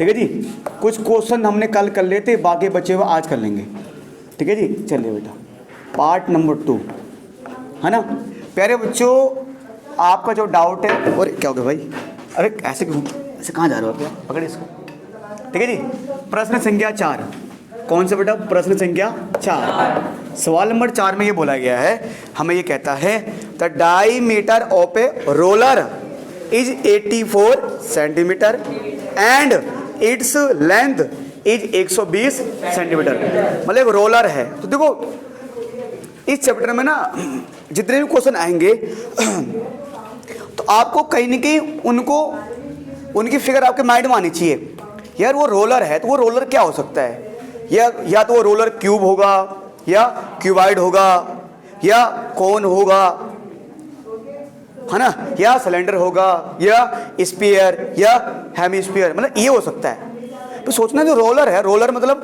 ठीक है जी। कुछ क्वेश्चन हमने कल कर लिए थे, बाकी बचे हुए आज कर लेंगे। ठीक है जी, चलिए बेटा पार्ट नंबर 2 है ना। प्यारे बच्चों, आपका जो डाउट है, और क्या हो गया भाई, अरे ऐसे क्यों, ऐसे कहाँ जा रहे हो आप, पकड़े इसको। ठीक है जी, प्रश्न संख्या 4। कौन सा बेटा, प्रश्न संख्या 4। सवाल नंबर 4 में ये बोला गया है, हमें ये कहता है the diameter of a roller is 84 centimetre and its length is 120 centimetre. मतलब एक रोलर है। तो देखो इस चैप्टर में ना जितने भी क्वेश्चन आएंगे तो आपको कहीं ना कहीं उनकी फिगर आपके माइंड में आनी चाहिए। यार वो रोलर है तो वो रोलर क्या हो सकता है, या तो वो रोलर क्यूब होगा, या क्यूबाइड होगा, या कोन होगा, है ना, या सिलेंडर होगा, या स्फीयर, या हेमिस्फीयर, मतलब ये हो सकता है। तो सोचना जो रोलर है, रोलर मतलब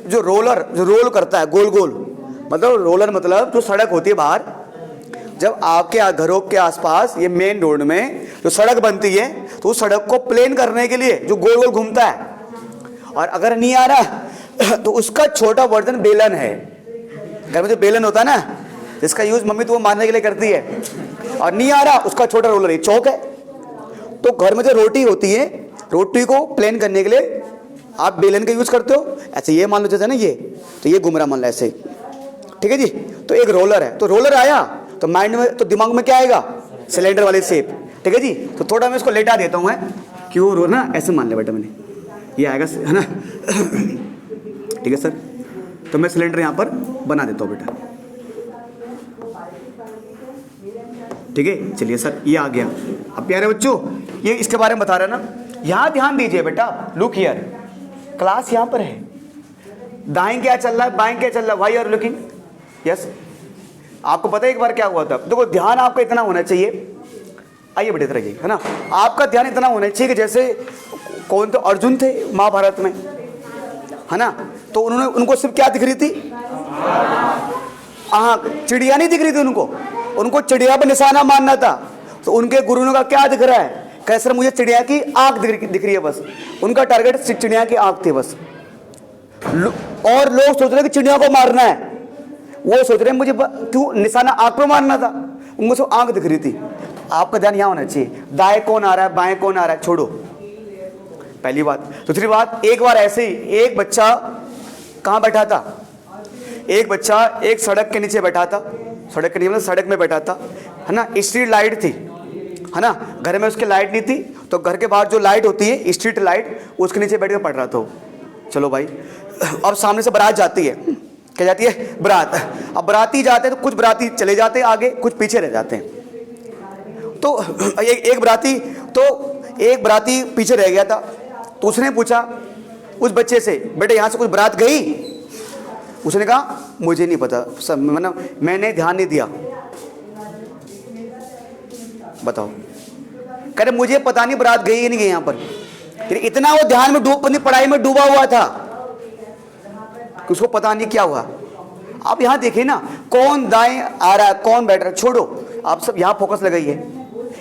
जो रोल करता है गोल गोल, मतलब रोलर मतलब जो सड़क होती है बाहर, जब आपके घरों के आसपास ये मेन रोड में जो सड़क बनती है तो उस सड़क को प्लेन करने के लिए जो गोल गोल घूमता है, और अगर नहीं आ रहा तो उसका छोटा वर्जन बेलन है। घर में जो बेलन होता है ना, जिसका यूज मम्मी तो वो मारने के लिए करती है, और नहीं आ रहा उसका छोटा रोलर है, चौक है। तो घर में जो रोटी होती है, रोटी को प्लेन करने के लिए आप बेलन का यूज करते हो। ऐसे ये मान लो जैसे ना ये, तो ये घुमरा मान लो ऐसे, ठीक है जी। तो एक रोलर है, तो रोलर आया तो माइंड में, तो दिमाग में क्या आएगा, सिलेंडर वाली शेप। ठीक है जी। तो थोड़ा मैं इसको लेटा देता हूँ मैं, कि वो रोलर ना ऐसे मान ले बेटा, मैंने ये आएगा है ना। ठीक है सर, तो मैं सिलेंडर यहाँ पर बना देता हूँ बेटा। ठीक है, चलिए सर ये आ गया। अब प्यारे बच्चों ये इसके बारे में बता रहे हैं ना, यहाँ ध्यान दीजिए बेटा, लुक हियर, क्लास यहाँ पर है, दाएं क्या चल रहा है, बाएं क्या चल रहा है, व्हाई आर लुकिंग, यस। आपको पता है एक बार क्या हुआ था, देखो ध्यान आपका इतना होना चाहिए, आइए बेटे इधर आइए, है ना, आपका ध्यान इतना होना चाहिए कि जैसे कौन तो अर्जुन थे महाभारत में, है ना, तो उनको सिर्फ क्या दिख रही थी, हाँ, चिड़िया नहीं दिख रही थी उनको चिड़िया पर निशाना मारना था। तो उनके गुरु ने कहा क्या दिख रहा है, कैसे सर मुझे चिड़िया की आंख दिख रही है बस, उनका टारगेट चिड़िया की आंख थी बस। और लोग सोच रहे कि चिड़िया को मारना है, वो सोच रहे मुझे क्यों निशाना आंख पर मारना था, उनको सिर्फ आंख दिख रही थी। आपका ध्यान यहाँ होना चाहिए, दाएं कौन आ रहा है, बाएं कौन आ रहा है, छोड़ो, पहली बात। दूसरी बात, एक बार ऐसे ही एक बच्चा कहाँ बैठा था, एक बच्चा एक सड़क के नीचे बैठा था, सड़क के नीचे मतलब सड़क में बैठा था, है ना, स्ट्रीट लाइट थी, है ना, घर में उसके लाइट नहीं थी, तो घर के बाहर जो लाइट होती है स्ट्रीट लाइट, उसके नीचे बैठ कर पढ़ रहा था। चलो भाई, अब सामने से बारात जाती है, क्या जाती है, बारात। अब बाराती जाते हैं तो कुछ बाराती चले जाते हैं आगे, कुछ पीछे रह जाते हैं। तो एक बाराती पीछे रह गया था, तो उसने पूछा उस बच्चे से, बेटे यहाँ से कुछ बारात गई? उसने कहा मुझे नहीं पता, सब मैंने ध्यान नहीं दिया। बताओ, कह रहे मुझे पता नहीं बारात गई या नहीं गई यहाँ पर। इतना वो ध्यान में अपनी पढ़ाई में डूबा हुआ था कि उसको पता नहीं क्या हुआ। आप यहाँ देखिए ना, कौन दाएं आ रहा है, कौन बैठ रहा है, छोड़ो, आप सब यहाँ फोकस लगाइए।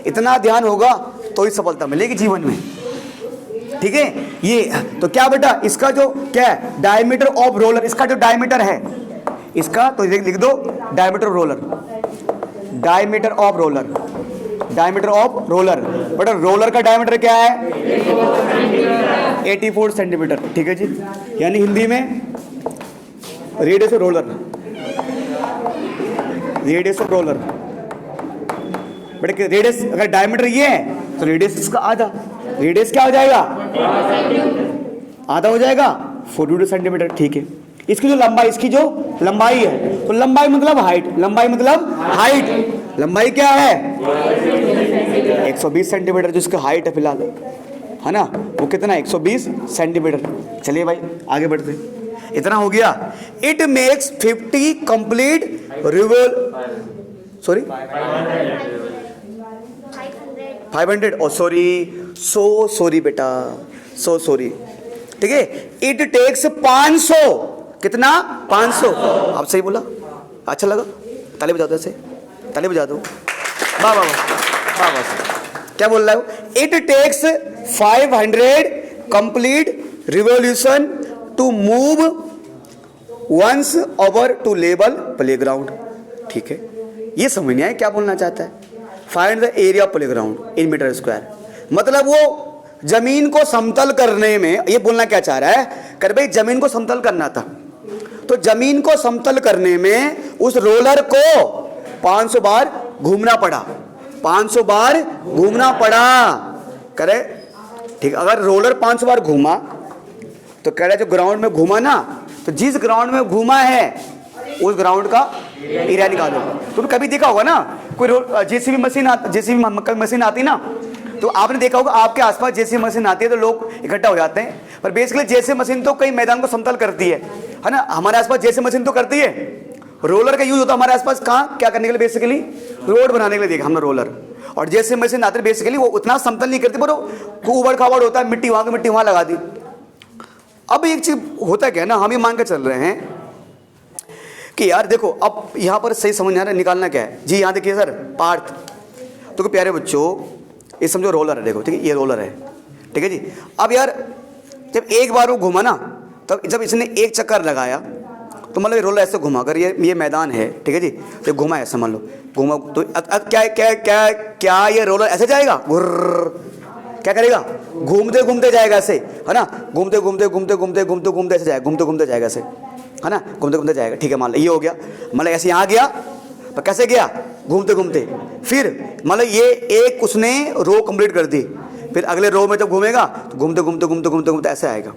इतना ध्यान होगा तो ही सफलता मिलेगी जीवन में। ठीक है, ये तो क्या बेटा, इसका जो क्या है, डायमीटर ऑफ रोलर, इसका जो डायमीटर है इसका, तो लिख दो diameter roller, diameter of roller, diameter of roller. बेटा रोलर का डायमीटर क्या है, 84 सेंटीमीटर। ठीक है जी, यानी हिंदी में radius of roller, radius of roller. बेटा रेडियस अगर डायमीटर ये है तो रेडियस इसका आधा, रेडियस क्या हो जाएगा, आधा हो जाएगा, 42 सेंटीमीटर। ठीक है, इसकी जो लंबाई, इसकी जो लंबाई है, तो लंबाई मतलब हाइट, लंबाई मतलब हाइट, लंबाई क्या है 120 सेंटीमीटर, जो इसकी हाइट है फिलहाल, है ना, वो कितना 120 सेंटीमीटर। चलिए भाई आगे बढ़ते, इतना हो गया। It makes 50 complete sorry 500, oh sorry बेटा, सो सॉरी। ठीक है, इट टेक्स 500, कितना 500, आप सही बोला, अच्छा लगा, ताली बजा दो, ऐसे ताली बजा दो, वाह वाह वाह वाह। क्या बोल रहा है, it takes 500 complete revolution to move once over to level playground. ठीक है, ये समझ नहीं आया क्या बोलना चाहता है। Find the area of playground in metre square, मतलब वो जमीन को समतल करने में ये बोलना क्या चाह रहा है, कर भाई जमीन को समतल करना था, तो जमीन को समतल करने में उस रोलर को 500 बार घूमना पड़ा, 500 बार घूमना पड़ा। करे ठीक, अगर रोलर 500 बार घूमा तो कह रहा है जो ग्राउंड में घूमा ना, तो जिस ग्राउंड में घूमा है उस ग्राउंड का एरिया निकालो। तुमने कभी देखा होगा ना, कोई जेसीबी मशीन आती ना, तो आपने देखा होगा आपके आसपास जेसीबी मशीन आती है तो लोग इकट्ठा हो जाते हैं, पर बेसिकली जेसीबी मशीन तो कई मैदान को समतल करती है ना। हमारे आसपास जेसीबी मशीन तो करती है, रोलर का यूज होता है हमारे आसपास कहाँ, क्या करने के लिए, बेसिकली रोड बनाने के लिए देखा हमने रोलर। और जेसीबी मशीन आती है बेसिकली वो उतना समतल नहीं करती, पर वो उबड़ खाबड़ होता है, मिट्टी वहाँ की मिट्टी वहाँ लगा दी। अब एक चीज होता क्या है ना, हम ये मान कर चल रहे हैं कि यार देखो, अब यहाँ पर सही समझ नहीं आ रहा निकालना क्या है जी। यहाँ देखिए सर पार्थ, तो प्यारे बच्चों ये समझो रोलर है, देखो ठीक है, ये रोलर है, ठीक है जी। अब यार जब एक बार वो घुमा ना, तब जब इसने एक चक्कर लगाया तो मतलब ये रोलर ऐसे घुमा कर, ये मैदान है, ठीक है जी, तो घुमा ऐसे मान लो, घुमा तो क्या क्या क्या क्या ये रोलर ऐसे जाएगा, क्या करेगा, घूमते घूमते जाएगा ऐसे, है ना, घूमते घूमते घूमते घूमते घूमते घूमते ऐसे जाएगा, घूमते घूमते जाएगा ऐसे, है ना, घूमते घूमते जाएगा। ठीक है, मान लो ये हो गया, मतलब ऐसे यहाँ गया तो कैसे गया, घूमते घूमते, फिर मतलब ये एक उसने रो कंप्लीट कर दी, फिर अगले रो में जब घूमेगा तो घूमते घूमते घूमते घूमते घूमते ऐसे आएगा।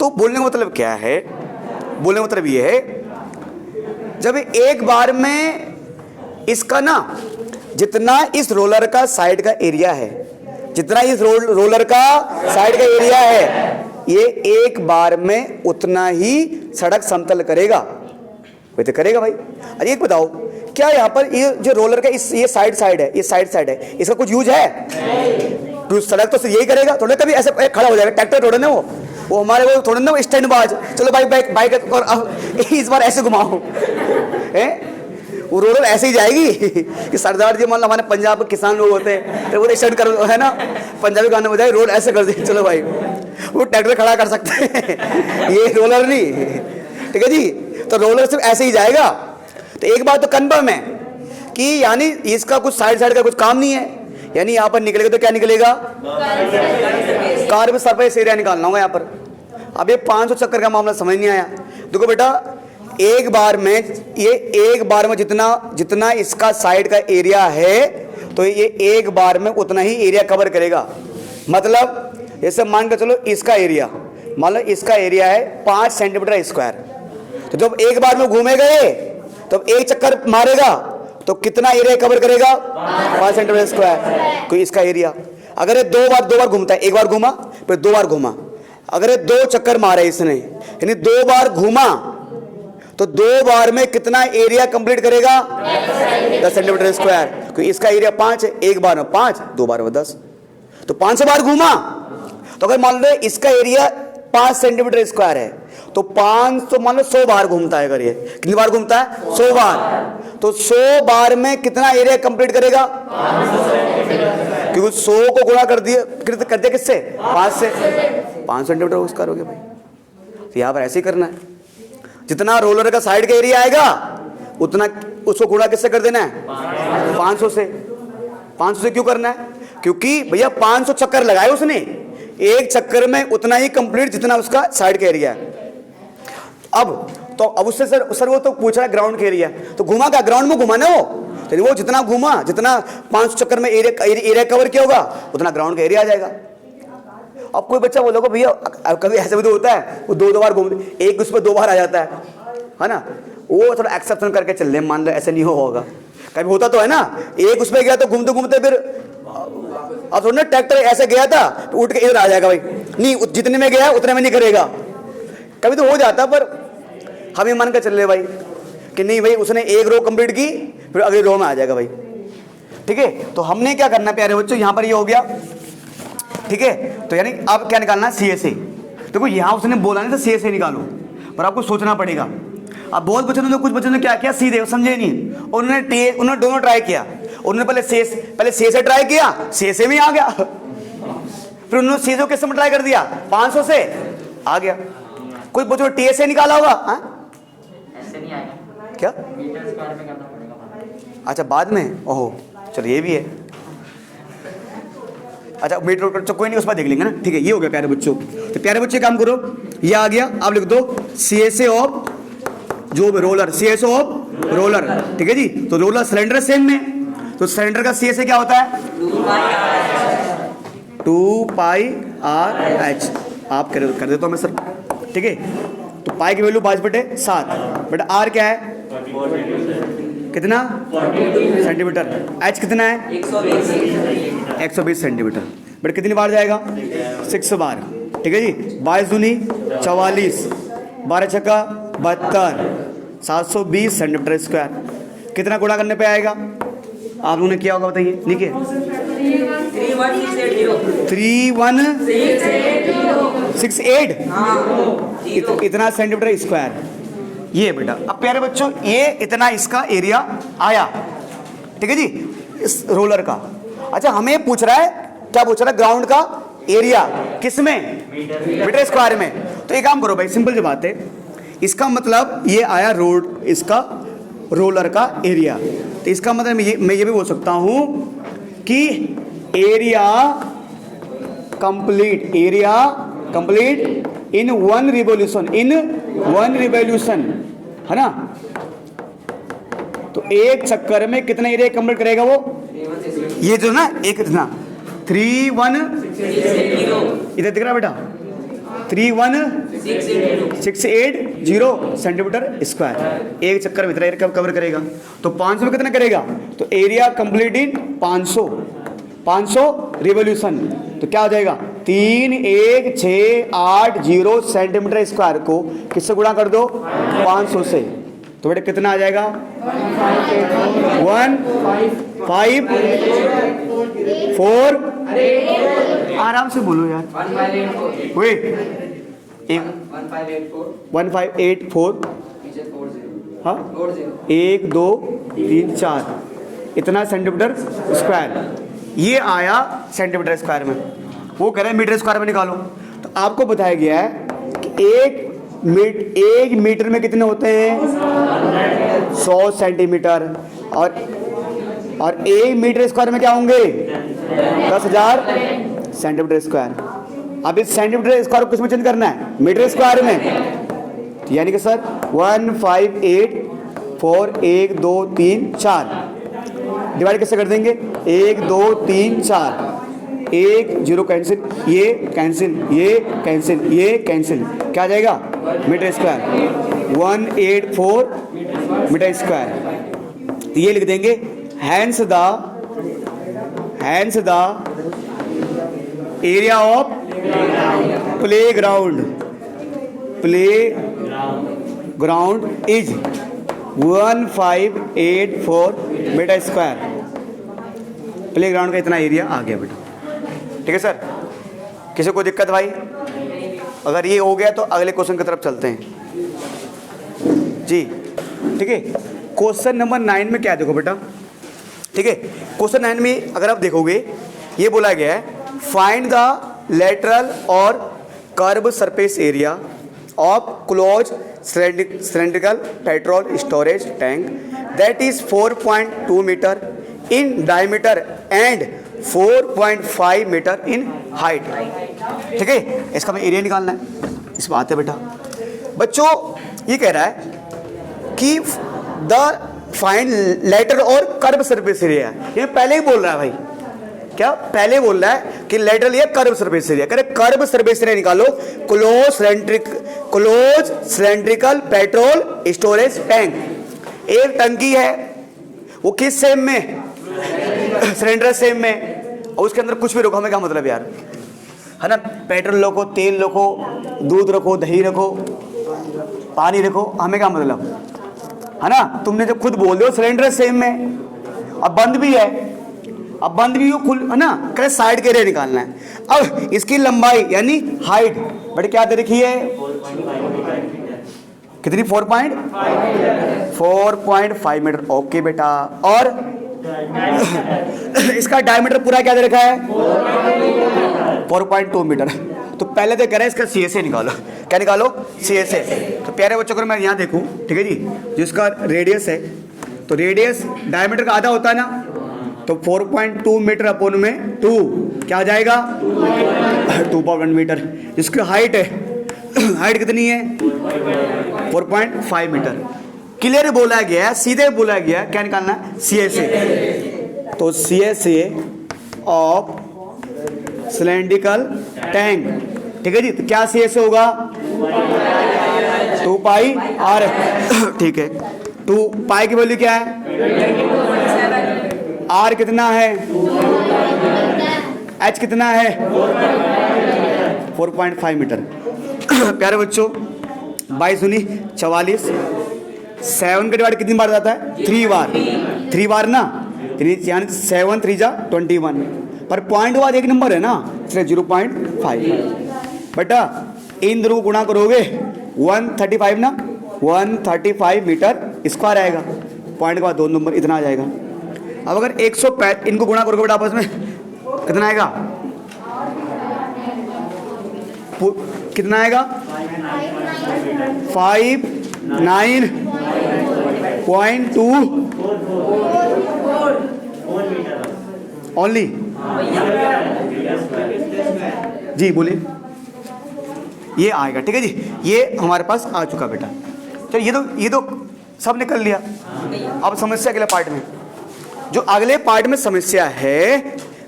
तो बोलने का मतलब क्या है, बोलने का मतलब ये है जब एक बार में इसका ना जितना इस रोलर का साइड का एरिया है, जितना इस रोलर का साइड का एरिया है, ये एक बार में उतना ही सड़क समतल करेगा, वही तो करेगा भाई। अरे एक बताओ, क्या यहाँ पर ये जो रोलर का ये साइड है, ये साइड है, इसका कुछ यूज है? तो सड़क तो यही करेगा, थोड़ा कभी ऐसे खड़ा हो जाएगा, ट्रैक्टर थोड़ा ना वो हमारे वो थोड़ा ना स्टैंड बाज, चलो भाई बाइक और इस बार ऐसे घुमाओ, हैं वो रोलर ऐसे ही जाएगी कि सरदार जी मान लो हमारे पंजाब के किसान लोग होते हैं तो वो स्टैंड कर, है ना, पंजाबी गाने बजाए रोड ऐसे कर दे, चलो भाई वो ट्रैक्टर खड़ा कर सकते हैं, ये रोलर नहीं, ठीक है जी। तो रोलर सिर्फ ऐसे ही जाएगा। तो एक बात तो कन्फर्म है कि यानी इसका कुछ साइड का कुछ काम नहीं है, यानी यहाँ पर निकलेगा तो क्या निकलेगा, कार में सरफेस एरिया निकालना होगा यहाँ पर। अब ये 500 चक्कर का मामला समझ नहीं आया। देखो बेटा, एक बार में जितना इसका साइड का एरिया है, तो ये एक बार में उतना ही एरिया कवर करेगा। मतलब जैसे मान के चलो इसका एरिया, मान लो इसका एरिया है 5 सेंटीमीटर स्क्वायर, तो जब एक बार में घूमेगा ये, तब एक चक्कर मारेगा तो कितना एरिया कवर करेगा, 5 सेंटीमीटर स्क्वायर। तो इसका एरिया अगर ये दो बार घूमता है, एक बार घूमा फिर 2 बार घूमा, अगर ये 2 चक्कर मारे इसने, यानी 2 बार घूमा, तो 2 बार में कितना एरिया कंप्लीट करेगा, 10 सेंटीमीटर स्क्वायर। क्योंकि इसका एरिया 5 है, एक बार में 5, 2 बार में 10, तो 500 बार घूमा। तो अगर मान लो इसका एरिया 5 सेंटीमीटर स्क्वायर है, तो 5 तो मान लो 100 बार घूमता है, अगर ये कितनी बार घूमता है, 100 बार, तो 100 बार में कितना एरिया कंप्लीट करेगा, क्योंकि 100 को गुणा कर दिया किससे, 5 से, 5 सेंटीमीटर स्क्वायर हो गया भाई। तो यहाँ पर ऐसे ही करना है, जितना रोलर का साइड का एरिया आएगा उतना उसको गुणा किससे कर देना है, 500 से। 500 से क्यों करना है, क्योंकि भैया 500 चक्कर लगाए उसने, एक चक्कर में उतना ही कंप्लीट जितना उसका साइड का एरिया है। अब उससे सर वो तो पूछ रहा है ग्राउंड का एरिया, तो घुमा क्या, ग्राउंड में घुमा ना वो जितना घुमा, जितना 500 चक्कर में एरिया कवर किया होगा उतना ग्राउंड का एरिया आ जाएगा। अब कोई बच्चा बोलोगे भैया कभी ऐसे भी तो होता है, वो 2 बार घूम, एक उस पर 2 बार आ जाता है ना, वो थोड़ा एक्सेप्शन करके चल रहे, मान लो ऐसे नहीं होगा, कभी होता तो है ना, एक उस पर गया तो घूमते घूमते फिर, अब थोड़ा ट्रैक्टर ऐसे गया था तो उठ के इधर आ जाएगा भाई, नहीं जितने में गया उतने में नहीं करेगा, कभी तो हो जाता। पर हम ये मान कर चल रहे भाई कि नहीं भाई उसने एक रो कंप्लीट की फिर अगली रो में आ जाएगा भाई, ठीक है। तो हमने क्या करना प्यारे बच्चों, यहाँ पर ये हो गया, ठीक है। तो यानी अब क्या निकालना है, CSA। देखो यहाँ उसने बोला नहीं था CSA निकालो, पर आपको सोचना पड़ेगा। अब बहुत बच्चों ने, कुछ बच्चों ने क्या किया, सीधे समझे नहीं, उन्होंने दोनों ट्राई किया। उन्होंने पहले CSA ट्राई किया, CSA में आ गया, फिर उन्होंने सीजो किससे मल्टीप्लाई कर दिया 500 से, आ गया। कोई बच्चों टीएसए निकाला होगा? ऐसे नहीं आएगा क्या? मीटर स्क्वायर में करना पड़ेगा। अच्छा बाद में, ओहो चलो ये भी है। अच्छा मीटर तो कोई नहीं, उस पर देख लेंगे ना। ठीक है, ये हो गया प्यारे बच्चों। तो प्यारे बच्चे काम करो, ये आ गया, आप लिख दो CSA ऑफ जो भी रोलर, CSA ऑफ रोलर। ठीक है जी। तो रोलर सिलेंडर सेम में, तो सिलेंडर का CSA क्या होता है 2πr/h। आप कर देता हूँ मैं सर। ठीक है, तो पाई की वैल्यू 5/7, बट आर क्या है कितना सेंटीमीटर, एच कितना है 120 सेंटीमीटर, बट कितनी बार जाएगा 6 बार। ठीक है जी। 22 दूनी 44, 12 छक्का 72, 720 सेंटीमीटर स्क्वायर। कितना गुणा करने पे आएगा आप लोगों ने किया होगा, बताइए लिखिए। 3168 इतना सेंटीमीटर स्क्वायर। ये बेटा, अब प्यारे बच्चों ये इतना इसका एरिया आया। ठीक है जी, इस रोलर का। अच्छा हमें पूछ रहा है, क्या पूछ रहा है, ग्राउंड का एरिया किसमें, मीटर स्क्वायर में। तो एक काम करो भाई, सिंपल सी बात है, इसका मतलब ये आया रोड, इसका रोलर का एरिया। तो इसका मतलब मैं ये भी बोल सकता हूं कि area complete in one revolution, है ना। तो एक चक्कर में कितना एरिया कंप्लीट करेगा वो, ये जो ना एक इतना 3160 इधर दिख रहा बेटा 31680 सेंटीमीटर स्क्वायर। एक चक्कर में इतना एरिया कवर करेगा। तो 500 में कितना करेगा, तो एरिया कंप्लीट इन 500 रिवोल्यूशन। तो क्या हो जाएगा 31680 सेंटीमीटर स्क्वायर को किससे गुणा कर दो 500 से, तो बेटा कितना आ जाएगा 154। आराम से बोलो यार, 1584। हाँ 1 2 3 4 इतना सेंटीमीटर स्क्वायर। ये आया सेंटीमीटर स्क्वायर में, वो कह रहे हैं मीटर स्क्वायर में निकालो। तो आपको बताया गया है कि एक मीटर में कितने होते हैं 100 सेंटीमीटर, और 1 मीटर स्क्वायर में क्या होंगे 10,000 सेंटीमीटर स्क्वायर। अब इस सेंटीमीटर स्क्वायर को किस में चेंज करना है, मीटर स्क्वायर में। तो यानी कि सर 15841 1 2 3 4 डिवाइड कैसे कर देंगे 1 2 3 4, 1 0 कैंसिल, ये कैंसिल, ये कैंसिल, ये कैंसिल, क्या आ जाएगा मीटर स्क्वायर 184 मीटर स्क्वायर। तो ये लिख देंगे hence the area of playground is 1584 metre square. Playground का इतना एरिया आ गया बेटा। ठीक है सर, किसी को दिक्कत भाई? अगर ये हो गया तो अगले क्वेश्चन की तरफ चलते हैं जी। ठीक है, क्वेश्चन नंबर 9 में क्या देखो बेटा। ठीक है, क्वेश्चन 9 में अगर आप देखोगे ये बोला गया है फाइंड द लेटरल और curve surface area of close cylindrical petrol storage tank that is 4.2 meter in diameter and 4.5 meter in height। ठीक है, इसका हमें एरिया निकालना है। इस बात है बेटा, बच्चों ये कह रहा है कि द फाइंड लेटर और कर्व सरफेस एरिया। ये पहले ही बोल रहा है भाई, क्या पहले बोल रहा है कि लेटरल या कर्व सरफेस एरिया। कह रहे कर्व सरफेस एरिया निकालो close cylindrical petrol storage tank. एक टंकी है, वो किस सेम में सिलेंडर सेम में, और उसके अंदर कुछ भी रखो, हमें क्या मतलब यार, है ना। पेट्रोल रखो, तेल रखो, दूध रखो, दही रखो, पानी रखो, हमें क्या मतलब, है ना। तुमने जब खुद बोल दो सिलेंडर सेम में, अब बंद भी है, अब बंद भी हो खुल, है ना। कह साइड के एरिया निकालना है। अब इसकी लंबाई यानी हाइट बट क्या दे रखी है कितनी 4.5 मीटर। ओके बेटा, और इसका डायमीटर पूरा क्या दे रखा है 4.2 मीटर। तो पहले तो कह रहा है इसका सी एस ए निकालो। क्या निकालो? C S A. तो प्यारे बच्चों को मैं यहाँ देखूँ, ठीक है जी, जिसका रेडियस है, तो रेडियस डायमीटर का आधा होता है ना, तो 4.2 मीटर अपोन में 2 क्या आ जाएगा? 2.1 मीटर। इसकी हाइट है, हाइट कितनी है? 4.5 मीटर। क्लियर बोला गया है, सीधे बोला गया है, क्या निकालना है? C S A. तो C S A of cylindrical tank, ठीक है जी। तो क्या सी एस ए होगा? 2 पाई आर, ठीक है। 2 पाई की वैल्यू क्या है? आर कितना है? एच कितना है? 4.5 मीटर। प्यारे बच्चों 22 दूनी 44, 7 का डिवाइड कितनी बार जाता है? 3 बार। 3 बार ना, यानी 7 3 जा 21, पर पॉइंट के बाद एक नंबर है ना, इसलिए 0.5। बेटा इन दोनों को गुणा करोगे 135 ना, 135 मीटर स्क्वायर आएगा। पॉइंट के बाद 2 नंबर, इतना आ जाएगा। अब अगर 105 इनको गुणा करोगे बेटा आपस में, कितना आएगा? कितना आएगा? 59.2 ओनली। जी बोलिए। ये आएगा, ठीक है जी। ये हमारे पास आ चुका बेटा। चलो ये तो सब निकल लिया। अब समस्या अगले पार्ट में, जो अगले पार्ट में समस्या है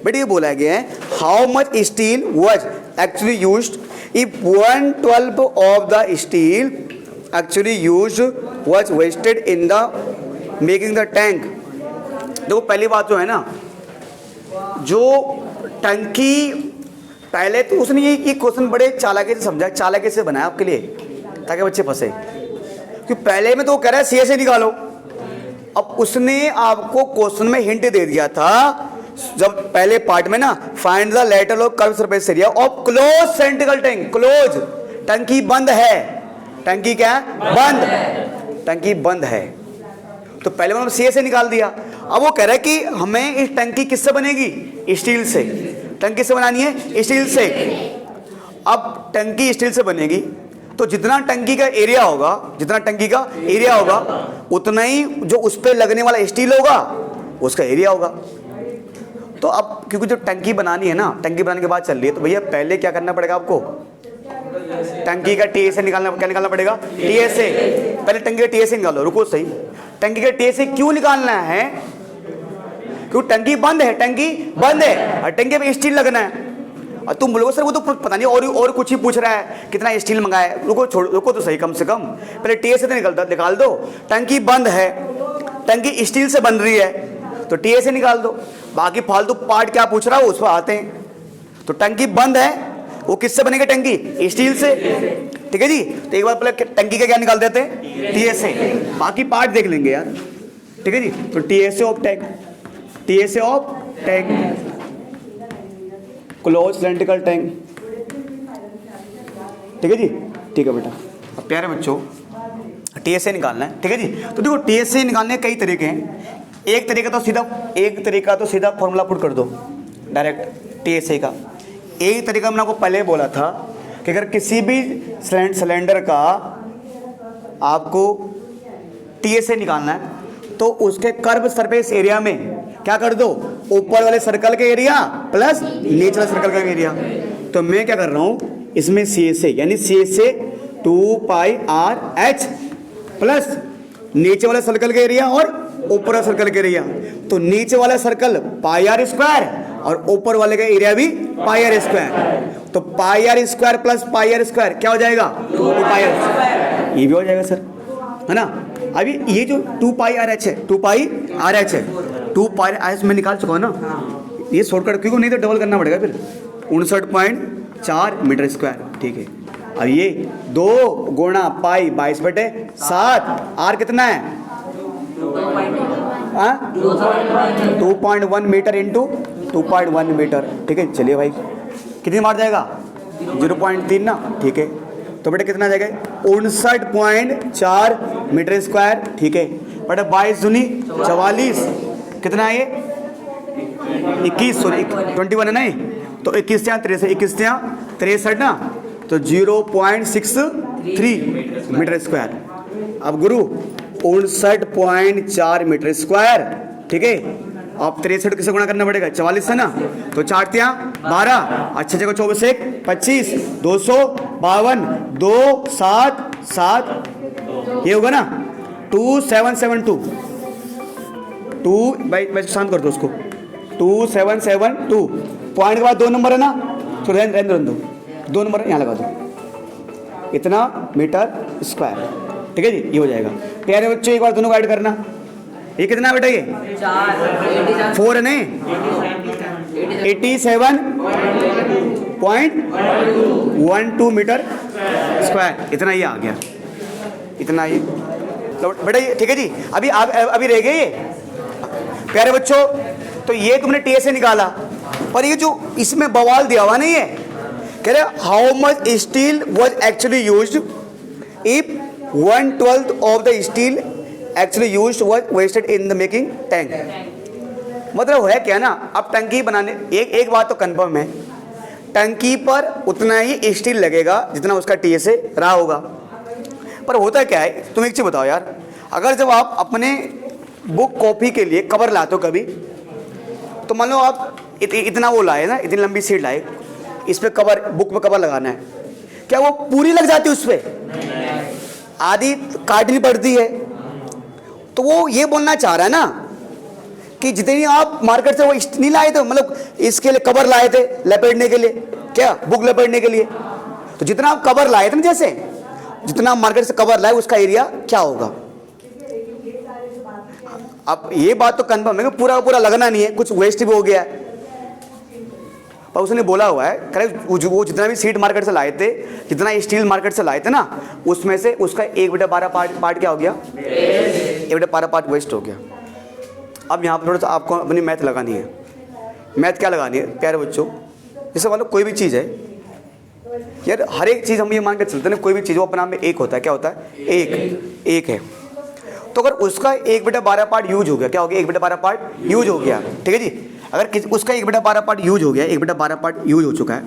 बेटा, ये बोला गया है how much steel was actually used if 1/12 of the steel actually used was wasted in the making the tank. देखो पहली बात जो है ना, जो टंकी, पहले तो उसने ये क्वेश्चन बड़े चालाकी से समझा, चालाकी से बनाया आपके लिए ताकि बच्चे फंसे। कि पहले में तो वो कह रहा है सी एस ए निकालो। अब उसने आपको क्वेश्चन में हिंट दे दिया था जब पहले पार्ट में ना, find the lateral of curve surface area of close सेंट्रिकल tank. Close, टंकी बंद है। टंकी क्या है? बंद। टंकी बंद है। तो पहले मैंने सी एस ए निकाल दिया। अब वो कह रहा है कि हमें इस टंकी किससे बनेगी? स्टील से। टंकी से बनानी है स्टील से। अब टंकी स्टील से बनेगी तो जितना टंकी का एरिया होगा, जितना टंकी का एरिया होगा उतना ही जो उस पर लगने वाला स्टील होगा उसका एरिया होगा। तो अब क्योंकि जो टंकी बनानी है ना, टंकी बनाने के बाद चल रही है, तो भैया पहले क्या करना पड़ेगा आपको? टंकी का टी एस ए निकालना। क्या निकालना पड़ेगा? T S A. पहले टंकी का टी एस ए निकालो। रुको सही, टंकी का टी एस ए क्यों निकालना है? क्योंकि टंकी बंद है। टंकी बंद है और टंकी में स्टील लगना है। और तुम बोलोगे सर वो तो पता नहीं और कुछ ही पूछ रहा है, कितना स्टील मंगाया है। रुको तो सही, कम से कम पहले टी एस ए तो निकाल दो। टंकी बंद है, टंकी स्टील से बन रही है, तो टी एस ए निकाल दो। बाकी फालतू पार्ट क्या पूछ रहा है उस पर आते हैं। तो टंकी बंद है, वो किससे बनेगी? टंकी स्टील से, ठीक है जी। तो एक बार पहले टंकी का क्या निकाल देते हैं? T S A. बाकी पार्ट देख लेंगे यार, ठीक है जी। तो T S A of tank, T S A of tank, close cylindrical tank, ठीक है जी। ठीक है बेटा। अब प्यारे बच्चों टी एस ए निकालना है, ठीक है जी। तो देखो टी एस ए निकालने के कई तरीके हैं। एक तरीका तो सीधा फॉर्मूला पुट कर दो डायरेक्ट टी एस ए का। एक तरीका मैंने आपको पहले बोला था कि अगर किसी भी सिलेंडर का आपको टी एस ए निकालना है तो उसके कर्व सरफेस एरिया में क्या कर दो? ऊपर वाले सर्कल के एरिया प्लस नीचे वाले सर्कल का एरिया। तो मैं क्या कर रहा हूं इसमें सी एस ए, यानी C S A 2 pi r h plus नीचे वाले सर्कल का एरिया और ऊपर वाले सर्कल का एरिया। तो नीचे वाला सर्कल पाई आर स्क्वायर और ऊपर वाले का एरिया भी पाई आर स्क्वायर। तो pi R square plus pi R square क्या हो जाएगा? 2 पाई आर। ये भी हो जाएगा सर, है ना। अभी ये जो 2 पाई आर एच है, 2 पाई आर एच है, 2 पाई आर एच में निकाल चुका हूँ ना। ये शॉर्टकट, क्योंकि नहीं तो डबल करना पड़ेगा फिर। 59.4 मीटर स्क्वायर, ठीक है। अब ये 2 गुणा पाई 22/7, आर कितना है? 2.1 मीटर इंटू 2.1 मीटर, ठीक है। चलिए भाई कितनी मार जाएगा? 0.3 ना, ठीक है। तो बेटा कितना जाएगा? 59.4 मीटर स्क्वायर, ठीक है। बेटा 22 दूनी 44, कितना है ये? 21 है नहीं, तो 21 यहाँ 63 ना, तो 0.63 मीटर स्क्वायर। अब गुरु 59.4 मीटर स्क्वायर, ठीक है। अब 63 किसे गुणा करना पड़ेगा, 44 से ना, तो 4 ત્યાં 12, अच्छा जगह 24 1 25, 252, 2 7 7, ये होगा ना 2772, 2 भाई शांत कर दो उसको, 2772। पॉइंट के बाद 2 नंबर है ना, तो रहने दो, 2 नंबर यहाँ लगा दो, इतना मीटर स्क्वायर, ठीक है जी। ये हो जाएगा। प्यारे बच्चों एक बार दोनों को ऐड करना, ये कितना बेटा, ये 4 है नहीं, 87.12 मीटर स्क्वायर, इतना ये आ गया, इतना ये। तो बेटा ये ठीक है जी। अभी रह गए ये प्यारे बच्चों, तो ये तुमने टी से निकाला, पर ये जो इसमें बवाल दिया हुआ नहीं है, कह रहे how much steel was actually used if 1/12 of the steel actually used was wasted in the making tank. मतलब है क्या ना, अब टंकी बनाने, एक बात तो कंफर्म है, टंकी पर उतना ही स्टील लगेगा जितना उसका टी से रहा होगा। पर होता क्या है, तुम एक चीज़ बताओ यार, अगर जब आप अपने बुक कॉपी के लिए कवर लाते हो कभी, तो मान लो आप इतना वो लाए ना, इतनी लंबी सीट लाए, इस पे कवर, बुक पे कवर लगाना है, क्या वो पूरी लग जाती है उस पर, आधी काटनी पड़ती है। तो वो ये बोलना चाह रहा है ना कि जितनी आप मार्केट से वो नहीं लाए थे, मतलब इसके लिए कवर लाए थे लपेटने के लिए, क्या बुक लपेटने के लिए, तो जितना आप कवर लाए थे ना, जैसे जितना मार्केट से कवर लाए उसका एरिया क्या होगा। अब ये बात तो कंफर्म है कि पूरा पूरा लगना नहीं है, कुछ वेस्ट भी हो गया है। पर उसने बोला हुआ है, करेक्ट, वो जितना भी सीट मार्केट से लाए थे, जितना स्टील मार्केट से लाए थे ना, उसमें से उसका 1/12 पार्ट क्या हो गया, 1/12 पार्ट वेस्ट हो गया। अब यहाँ पर थोड़ा सा आपको अपनी मैथ लगानी है। मैथ क्या लगानी है प्यारे बच्चों, जैसे मान लो कोई भी चीज़ है यार, हर एक चीज़ हम ये मान के चलते हैं ना, कोई भी चीज़ वो अपने आप में एक होता है, क्या होता है, एक है। तो अगर उसका 1/12 पार्ट यूज हो गया, क्या हो गया, 1/12 पार्ट यूज हो गया, ठीक है जी। अगर उसका 1/12 पार्ट यूज हो गया, 1/12 पार्ट यूज हो चुका है,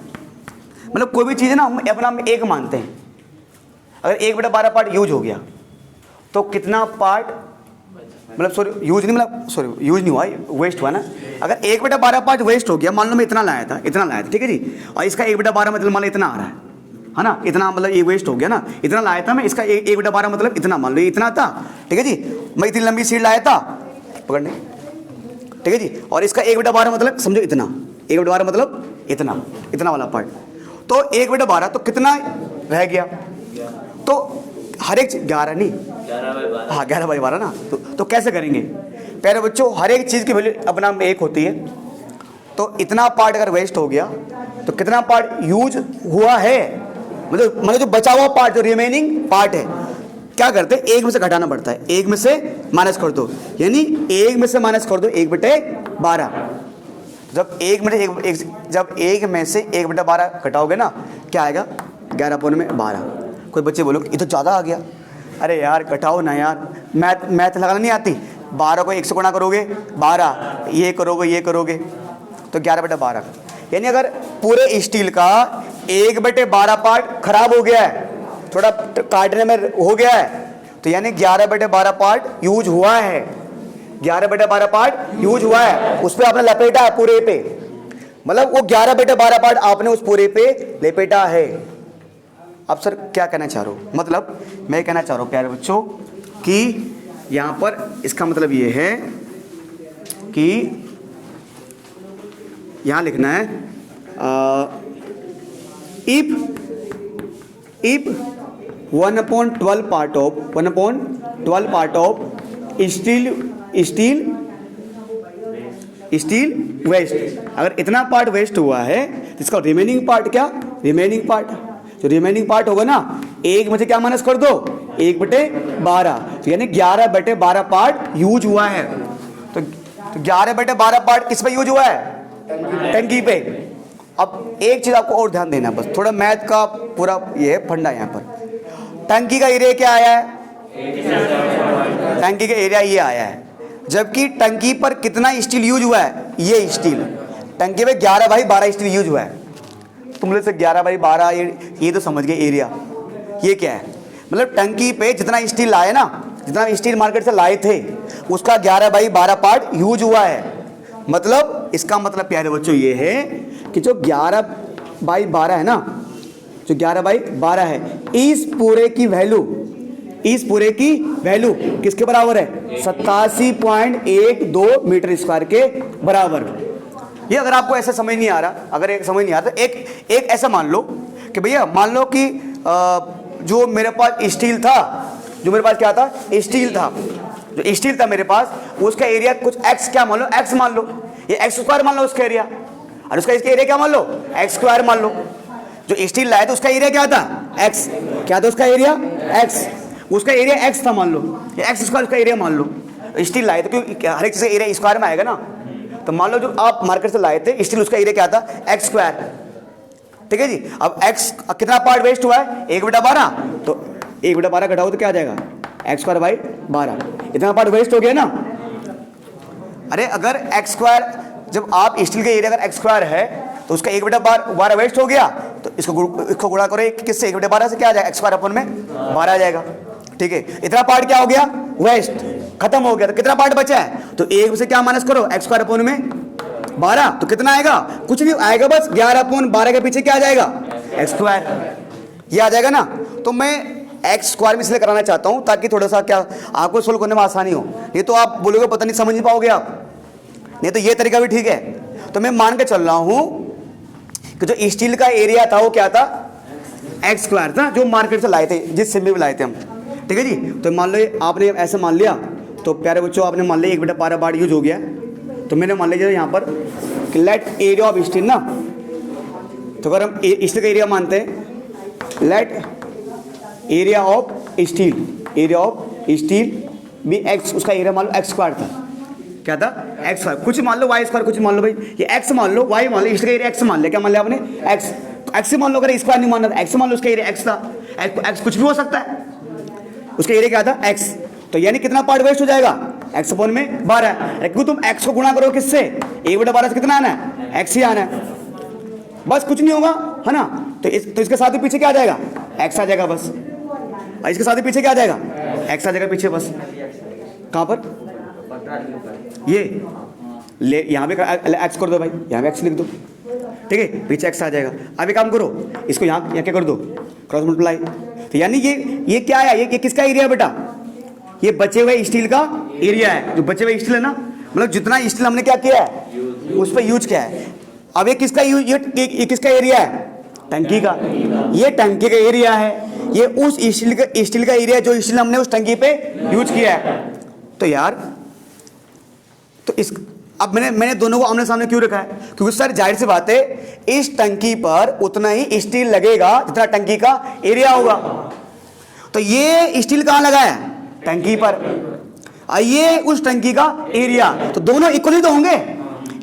मतलब कोई भी चीज़ है ना हम अपना में एक मानते हैं। अगर 1/12 पार्ट यूज हो गया तो कितना पार्ट, मतलब सॉरी यूज नहीं, मतलब सॉरी यूज नहीं हुआ, वेस्ट हुआ ना। अगर 1/12 पार्ट वेस्ट हो गया, मान लो मैं इतना लाया था, ठीक है जी, और इसका 1/12 मतलब मान लो इतना आ रहा है ना, इतना मतलब ये वेस्ट हो गया ना, इतना लाया था मैं, इसका 1/12 मतलब इतना, मान लो ये इतना था, ठीक है जी। मैं इतनी लंबी सीट लाया था पकड़ने, ठीक है जी, और इसका 1/12 मतलब समझो इतना, 1/12 मतलब इतना वाला पार्ट, तो 1/12 तो कितना रह गया, तो हर एक 11 नहीं, 11/12 ना, तो कैसे करेंगे प्यारे बच्चों, हर एक चीज़ की वैल्यू अपना में एक होती है। तो इतना पार्ट अगर वेस्ट हो गया तो कितना पार्ट यूज हुआ है, मतलब जो बचा हुआ पार्ट, जो रिमेनिंग पार्ट है, क्या करते हैं, एक में से घटाना पड़ता है, एक में से माइनस कर दो, यानी एक में से माइनस कर दो 1/12। जब एक में से 1/12 घटाओगे ना, क्या आएगा, 11/12। कोई बच्चे बोलो ये तो ज़्यादा आ गया, अरे यार घटाओ ना यार, मैथ लगाना नहीं आती, 12 को 1 से गुणा करोगे 12, ये करोगे तो 11/12। यानी अगर पूरे स्टील का 1/12 पार्ट खराब हो गया है, थोड़ा काटने में हो गया है, तो यानी 11/12 पार्ट यूज हुआ है, 11/12 पार्ट यूज हुआ है, उस पर आपने लपेटा है पूरे पे, मतलब वो 11/12 पार्ट आपने उस पूरे पे लपेटा है। अब सर क्या कहना चाह रहा हूँ, मतलब मैं कहना चाह रहा हूँ प्यारे बच्चों कि यहाँ पर इसका मतलब ये है कि यहाँ लिखना है if 1/12 part of steel waste, अगर इतना पार्ट वेस्ट हुआ है तो इसका रिमेनिंग पार्ट क्या, जो रिमेनिंग पार्ट होगा ना, एक में से क्या माइनस कर दो, 1/12, तो यानी 11/12 पार्ट यूज हुआ है। तो 11/12 पार्ट किस पे यूज हुआ है, टंकी पे। अब एक चीज आपको और ध्यान देना, बस थोड़ा मैथ का पूरा ये है फंडा। यहाँ पर टंकी का एरिया क्या आया है, टंकी का एरिया ये आया है, जबकि टंकी पर कितना स्टील यूज हुआ है, ये स्टील, टंकी में 11/12 स्टील यूज हुआ है। तुम लोग से 11/12 ये तो समझ गए एरिया। ये क्या है, मतलब टंकी पे जितना स्टील लाए ना, जितना स्टील मार्केट से लाए थे उसका 11/12 पार्ट यूज हुआ है। मतलब इसका मतलब प्यारे बच्चों ये है कि जो 11/12 है ना, जो 11/12 है, इस पूरे की वैल्यू किसके बराबर है? 87.12 मीटर स्क्वायर के बराबर। ये अगर आपको ऐसा समझ नहीं आ रहा, अगर एक समझ नहीं आता, एक ऐसा मान लो कि भैया मान लो कि जो मेरे पास स्टील था, जो मेरे पास क्या था? स्टील था। जो स्टील था मेरे पास, उसका एरिया कुछ एक्स, क्या मान लो? एक्स मान लो, ये एक्स स्क्वायर मान लो उसका एरिया, और उसका इसका एरिया क्या मान लो? एक्स स्क्वायर मान लो। जो स्टील लाया था उसका एरिया क्या था? एक्स। क्या था उसका एरिया? एक्स। उसका एरिया एक्स था मान लो, ये एक्स स्क्वायर उसका एरिया मान लो। स्टील लाए थे, क्योंकि हर एक चीज़ का एरिया स्क्वायर में आएगा ना। तो मान लो जो आप मार्केट से लाए थे स्टील, उसका एरिया क्या था? X square. ठीक है जी। अब एक्स कितना पार्ट वेस्ट हुआ है? 1/12। तो 1/12 घटाओ तो क्या आ जाएगा? X square by 12। इतना पार्ट वेस्ट हो गया ना। अरे अगर एक्स स्क्वायर, जब आप स्टील का एरिया अगर एक्स स्क्वायर है तो उसका 1/12 वेस्ट हो गया, तो इसको गुणा करो किससे? 1/12 से क्या आ जाएगा? एक्स स्क्वायर अपन में 12 आ जाएगा। ठीक है, इतना पार्ट क्या हो गया? वेस्ट, खत्म हो गया। तो कितना पार्ट बचा है? तो 1 से क्या माइनस करो? एक्स स्क्वायर अपन में 12। तो कितना आएगा? कुछ नहीं आएगा, बस 11/12 के पीछे क्या आ जाएगा? X square. ये आ जाएगा ना। तो मैं एक्स स्क्वायर में इसलिए कराना चाहता हूं ताकि थोड़ा सा क्या आपको सोल्व करने में आसानी हो। ये तो आप बोलोगे पता नहीं, समझ नहीं पाओगे आप, नहीं तो ये तरीका भी ठीक है। तो मैं मान के चल रहा हूं कि जो स्टील का एरिया था वो क्या था? एक्स स्क्वायर था, जो मार्केट से लाए थे, जिस सिम में लाए थे हम। ठीक है जी। तो मान लो आपने ऐसे मान लिया, तो प्यारे बच्चों आपने मान लिया 1/12 पार्ट यूज हो गया। तो मैंने मान लीजिए यहाँ पर लेट एरिया ऑफ स्टील ना, तो अगर हम स्टील का एरिया मानते हैं, लेट एरिया ऑफ स्टील भी एक्स, उसका एरिया मान लो एक्स स्क्वायर था। क्या था? X square. कुछ मान लो वाई स्क्वायर, कुछ मान लो भाई, ये एक्स मान लो, वाई मान लो, स्टील का एरिया एक्स मान लिया। क्या मान लिया आपने? एक्स। तो एक्स मान लो, अगर स्क्वायर नहीं मानना था, एक्स मान लो, उसका एरिया एक्स था। एक्स कुछ भी हो सकता है, उसका एरिया क्या था? एक्स। तो यानी कितना पार्ट वेस्ट हो जाएगा? एक्स अपॉन में 12। क्योंकि तुम एक्स को गुणा करो किससे? 1/12 से कितना आना है? एक्स ही आना है, बस कुछ नहीं होगा, है ना। तो इसके साथ ही पीछे क्या आ जाएगा? एक्स आ जाएगा बस। और इसके साथ ही पीछे क्या आ जाएगा? एक्स आ जाएगा पीछे बस। कहाँ पर? ये ले, यहाँ पे एक्स कर दो भाई, यहाँ पे एक्स लिख दो। ठीक है, पीछे एक्स आ जाएगा। अब एक काम करो, इसको यहाँ क्या कर दो? Cross multiply. तो यानी ये क्या है? ये किसका एरिया है बेटा? ये बचे हुए स्टील का एरिया है। जो बचे हुए स्टील है ना, मतलब जितना स्टील हमने क्या किया है उस पर यूज किया है। अब ये किसका ये किसका एरिया है? टंकी का। ये टंकी का एरिया है, ये उस स्टील का एरिया जो स्टील हमने उस टंकी पे यूज किया है। तो यार, तो इस अब मैंने दोनों को आमने सामने क्यों रखा है? क्योंकि सर जाहिर सी बात है, इस टंकी पर उतना ही स्टील लगेगा जितना टंकी का एरिया होगा। तो ये स्टील कहाँ लगा है? टंकी पर। ये उस टंकी का एरिया, तो दोनों इक्वली तो होंगे,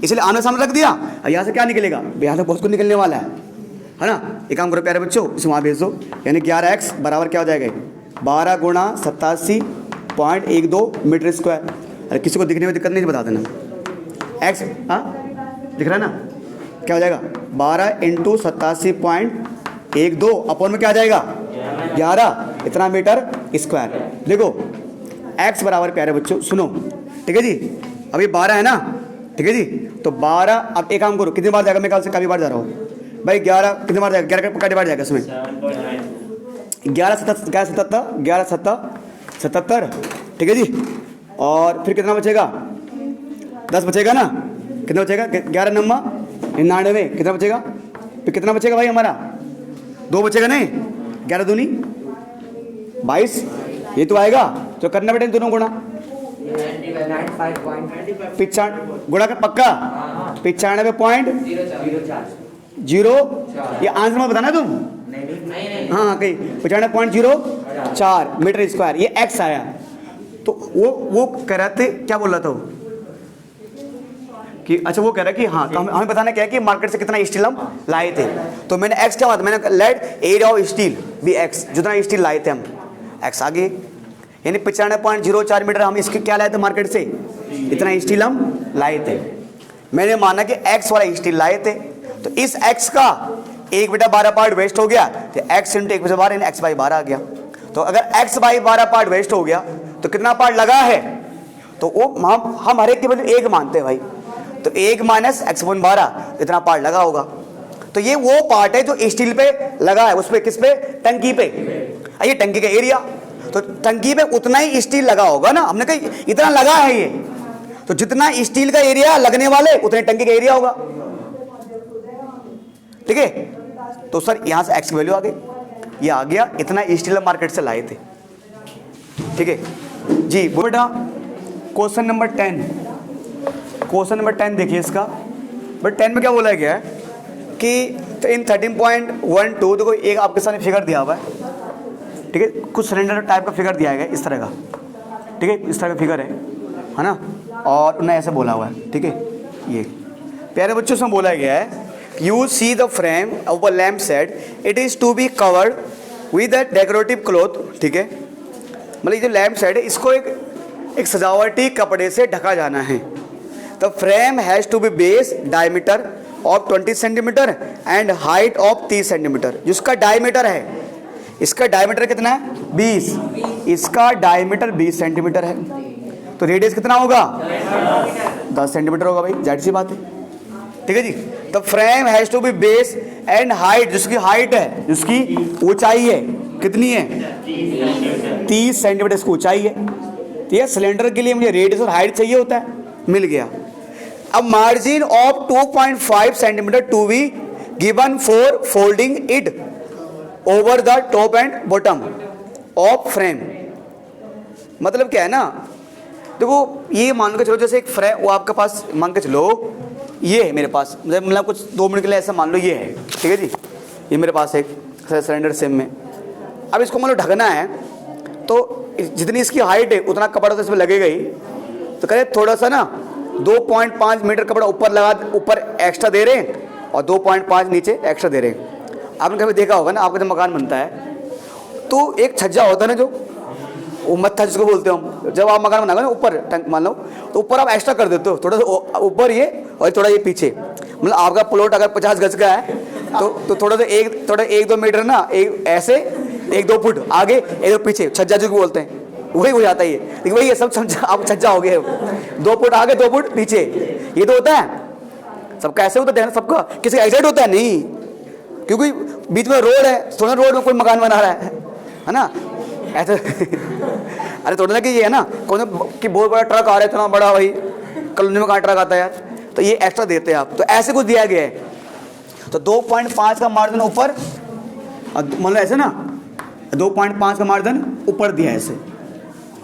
इसलिए आमने सामने रख दिया। यहाँ से क्या निकलेगा? यहाँ से बहुत कुछ निकलने वाला है ना। एक काम करो प्यारे बच्चों, इसे वहाँ भेज दो। यानी 11x बराबर क्या हो जाएगा? 12 गुणा 87.12 मीटर स्क्वायर। अरे किसी को दिखने में दिक्कत नहीं, बता देना। एक्स, हाँ दिख रहा है ना? क्या हो जाएगा? 12 × 87.12 अपॉन में क्या आ जाएगा? 11 इतना मीटर स्क्वायर। देखो x बराबर प्यारे बच्चों, सुनो, ठीक है जी। अभी 12 है ना, ठीक है जी। तो 12, अब एक काम करो, कितनी बार जाएगा? मैं कल से काफ़ी बार जा रहा हूँ भाई। 11 कितनी बार जाएगा? 11 का बार जाएगा इसमें। 11 77, ठीक है जी। और फिर कितना बचेगा? 10 बचेगा ना। कितना बचेगा? 11 9 99, कितना बचेगा? फिर कितना बचेगा भाई हमारा? 2 बचेगा नहीं। 11 दूनी 22, ये तो आएगा। तो करना बेटा दोनों गुणा, 95 गुणा का पक्का 95.04। ये आंसर में बताना तुम? नहीं। हाँ कहीं 95.04 मीटर स्क्वायर, ये एक्स आया। तो वो कह रहे थे, क्या बोल रहा था वो कि अच्छा वो कह रहा है कि हाँ, तो हमें बताना क्या है कि मार्केट से कितना स्टील हम लाए थे। तो मैंने एक्स क्या बात, मैंने लेट एरिया ऑफ स्टील भी एक्स, जितना स्टील लाए थे हम, एक्स आगे, यानी 95.04 मीटर हम इसके क्या लाए थे मार्केट से, इतना स्टील हम लाए थे। मैंने माना कि x वाला स्टील लाए थे, तो इस x का 1/12 पार्ट वेस्ट हो गया, तो x इंटू 1/12 यानी x/12 आ गया। तो अगर x/12 पार्ट वेस्ट हो गया तो कितना पार्ट लगा है, तो वो हम हर एक के बदले 1 मानते हैं भाई, तो 1 माइनस x/12 इतना पार्ट लगा होगा। तो ये वो पार्ट है जो स्टील पे लगा है, उस पे किस पे, टंकी पे। ये टंकी का एरिया, तो टंकी पे उतना ही स्टील लगा होगा ना, हमने कहा इतना लगा है ये, तो जितना स्टील का एरिया लगने वाले उतने टंकी का एरिया होगा। ठीक है, तो सर यहां से x की वैल्यू आ गई, ये आ गया, इतना स्टील मार्केट से लाए थे। ठीक है जी बेटा, क्वेश्चन नंबर 10, क्वेश्चन नंबर 10 देखिए इसका। बट 10 में क्या बोला गया है कि तो इन 13.12 देखो एक आपके सामने फिगर दिया हुआ है। ठीक है, कुछ सिलेंडर टाइप का फिगर दिया गया है इस तरह का। ठीक है, इस तरह का फिगर है ना, और उन्हें ऐसे बोला हुआ है। ठीक है, ये प्यारे बच्चों से बोला गया है, you see the frame of a lamp set, it is to be covered with a decorative cloth. ठीक है, मतलब ये जो लैम्प सेट है इसको एक सजावटी कपड़े से ढका जाना है। The frame has to be base diameter of 20 centimetre and height of 30 centimetre. जिसका डायमीटर है, इसका डायमीटर कितना है 20, इसका डायमीटर 20 सेंटीमीटर है, तो रेडियस कितना होगा 10 सेंटीमीटर होगा भाई, जाहिर सी बात है। ठीक है जी, the frame has to be base and height, जिसकी हाइट है, जिसकी ऊंचाई है कितनी है 30 सेंटीमीटर इसकी ऊंचाई है। ठीक है, सिलेंडर के लिए मुझे रेडियस और हाइट चाहिए होता है, मिल गया। अब margin of 2.5 centimetre to be given for folding it over the top and bottom of frame. मतलब क्या है ना, देखो ये मान के चलो जैसे एक फ्रेम, वो आपके पास मान के चलो ये है मेरे पास, मतलब कुछ 2 मिनट के लिए ऐसा मान लो ये है। ठीक है जी, ये मेरे पास एक सिलेंडर सेम में, अब इसको मान लो ढकना है, तो जितनी इसकी हाइट है उतना कपड़ा तो इसमें लगेगा ही। तो कहे थोड़ा सा ना 2.5 मीटर कपड़ा ऊपर लगा, ऊपर एक्स्ट्रा दे रहे हैं और 2.5 नीचे एक्स्ट्रा दे रहे हैं। आपने कभी देखा होगा ना, आपका जब मकान बनता है तो एक छज्जा होता है ना, जो वो मत्था जिसको बोलते हो हम, जब आप मकान बनाओगे ना ऊपर टंक मान लो, तो ऊपर आप एक्स्ट्रा कर देते हो थोड़ा सा ऊपर ये और थोड़ा ये पीछे। मतलब आपका प्लॉट अगर 50 गज का है तो थोड़ा सा 1-2 मीटर ना, एक ऐसे 1-2 फुट आगे 1-2 पीछे, छज्जा जो बोलते हैं वही हो जाता है ये। लेकिन वही ये सब छज्जा, आप छज्जा हो गया, 2 फुट आगे 2 फुट पीछे, ये तो होता है सबका, ऐसे होता है सबका, किसी का एग्जैक्ट होता है नहीं, क्योंकि बीच में रोड है, थोड़ा रोड में कोई मकान बना रहा है ना ऐसे अरे थोड़ा ना कि ये है ना कौन कि बहुत बड़ा ट्रक आ रहा है, इतना बड़ा, भाई कॉलोनी में कहाँ ट्रक आता है यार, तो ये एक्स्ट्रा देते हैं आप, तो ऐसे कुछ दिया गया है। तो 2.5 का मार्जिन ऊपर, मतलब ऐसे ना 2.5 का मार्जिन ऊपर दिया है ऐसे,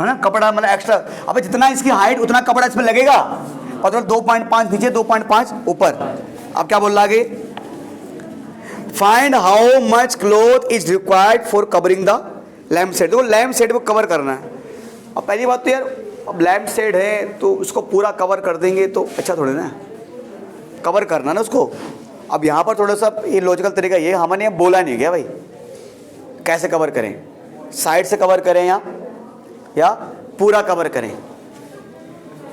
है ना, कपड़ा मतलब एक्स्ट्रा। अब जितना इसकी हाइट उतना कपड़ा इसमें लगेगा, मतलब 2.5 नीचे 2.5 ऊपर। अब क्या बोल रहा है, find how much cloth is required for covering the lamp set. देखो लैम्प सेट को कवर करना है। अब पहली बात तो यार, अब लैम्प सेट है तो उसको पूरा कवर कर देंगे तो अच्छा थोड़े ना, कवर करना ना उसको। अब यहाँ पर थोड़ा सा ये लॉजिकल तरीका ये हमने बोला नहीं गया भाई कैसे कवर करें, साइड से कवर करें या पूरा कवर करें।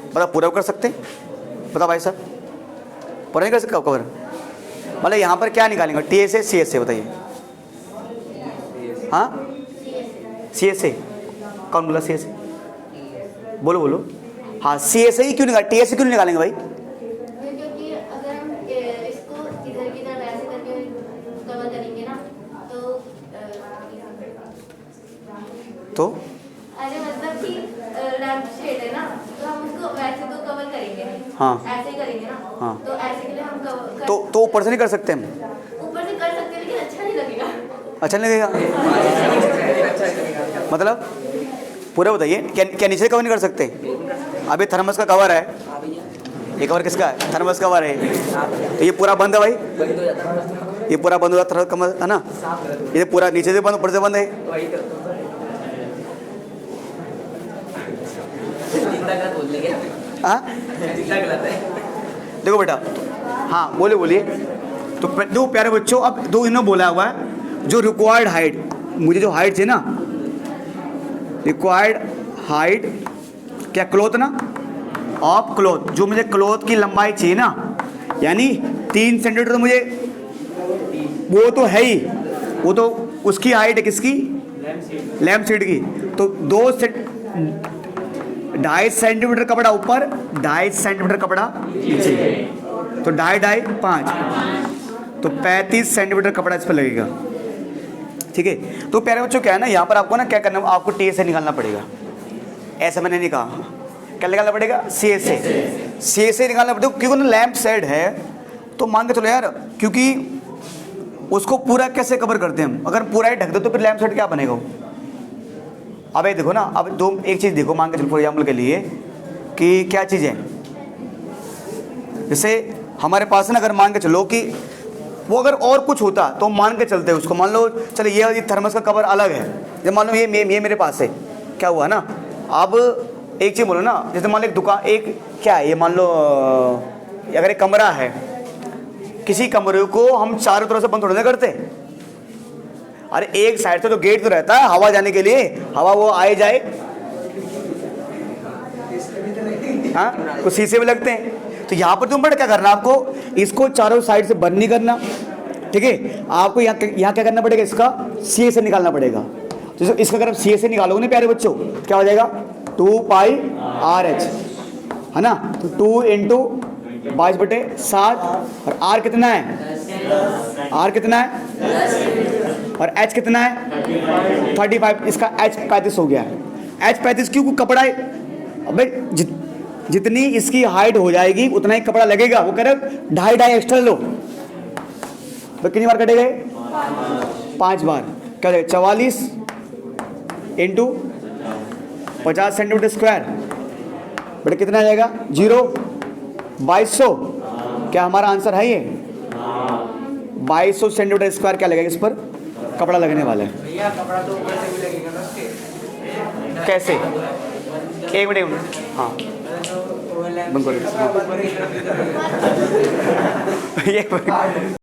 मतलब पूरा कर सकते हैं, बता भाई साहब, पूरा नहीं कर सकते कवर। मतलब यहाँ पर क्या निकालेंगे, TSA CSA बताइए। हाँ CSA, कौन बोला CSA, बोलो बोलो। हाँ CSA ही क्यों निकाल, TSA क्यों नहीं निकालेंगे भाई? क्योंकि अगर हम इसको इधर की तरफ ऐसे करके कवर करेंगे ना तो अरे मतलब कि लैम्प शेड है ना, तो हम उसको वैसे तो कवर करेंगे, हाँ ऐसे ही करेंगे ना, हाँ, तो ऐसे के लिए हम कवर तो ऊपर से नहीं कर सकते हम? ऊपर से कर सकते हैं लेकिन अच्छा नहीं लगेगा। अच्छा नहीं लगेगा मतलब पूरा बताइए, क्या नीचे कवर नहीं कर सकते? अभी थर्मस का कवर है, ये कवर किसका है, थर्मस कवर है, तो ये पूरा बंद है भाई, ये पूरा बंद हुआ थर्मस कवर है ना, ये पूरा नीचे से बंद ऊपर से बंद है। हाँ देखो बेटा, हाँ बोलिए। तो दो प्यारे बच्चों, अब दो इन्होंने बोला हुआ है जो रिक्वायर्ड हाइट, मुझे जो हाइट चाहिए ना, रिक्वायर्ड हाइट क्या क्लॉथ ना, ऑफ क्लॉथ, जो मुझे क्लॉथ की लंबाई चाहिए ना यानी 3 सेंटीमीटर तो मुझे वो तो है ही, वो तो उसकी हाइट है किसकी, लैम्प शीट की। तो 2.5 सेंटीमीटर कपड़ा ऊपर, 2.5 सेंटीमीटर कपड़ा नीचे, तो 2.5 5, तो 35 सेंटीमीटर कपड़ा इस पर लगेगा। ठीक है, तो प्यारे बच्चों क्या है ना, यहाँ पर आपको ना क्या करना, आपको टी से निकालना पड़ेगा, ऐसा मैंने नहीं कहा, क्या निकालना पड़ेगा, सी से निकालना पड़ेगा, क्योंकि ना लैंप शेड है तो मान के चलो यार, क्योंकि उसको पूरा कैसे कवर करते हैं हम, अगर पूरा ही ढक दो तो फिर लैंप शेड क्या बनेगा। अब ये देखो ना, अब एक चीज़ देखो, मान के चलो फॉर एग्जाम्पल के लिए कि क्या चीज़ है, जैसे हमारे पास ना, अगर मान के चलो कि वो अगर और कुछ होता तो मान के चलते उसको, मान लो चलो ये थर्मस का कवर अलग है, जब मान लो ये मेरे पास है, क्या हुआ ना, अब एक चीज़ बोलो ना, जैसे मान लो एक दुकान, एक क्या है ये, मान लो अगर एक कमरा है, किसी कमरे को हम चारों तरफ से बंद थोड़ी ना करते, अरे एक साइड से तो गेट तो रहता है हवा जाने के लिए, हवा वो आए जाए, हाँ कुछ शीशे भी लगते हैं। तो यहाँ पर तुम बड़ा क्या करना, आपको इसको चारों साइड से बंद नहीं करना, ठीक है, आपको यहाँ क्या करना पड़ेगा, इसका सी से निकालना पड़ेगा। तो इसका अगर आप सी से निकालोगे ना प्यारे बच्चों, क्या हो जाएगा, 2πRH, है ना, तो 2 इंटू 22/7, और R कितना है, R कितना है, और H कितना है 35, इसका H 35 हो गया है। H 35 क्यों, कपड़ा है, अबे जितनी इसकी हाइट हो जाएगी उतना ही कपड़ा लगेगा, वो कह रहे 2.5 एक्स्ट्रा लो, तो कितनी बार कटे गए, 5 बार, क्या हो जाएगा 44 इंटू 50 सेंटीमीटर स्क्वायर, बेटा कितना आ जाएगा 2200, क्या हमारा आंसर है ये 2200 सेंटीमीटर स्क्वायर क्या लगेगा इस पर कपड़ा लगने वाला है। भैया कपड़ा तो ऊपर से भी लगेगा ना उसके, कैसे, एक मिनट हाँ बंद करो।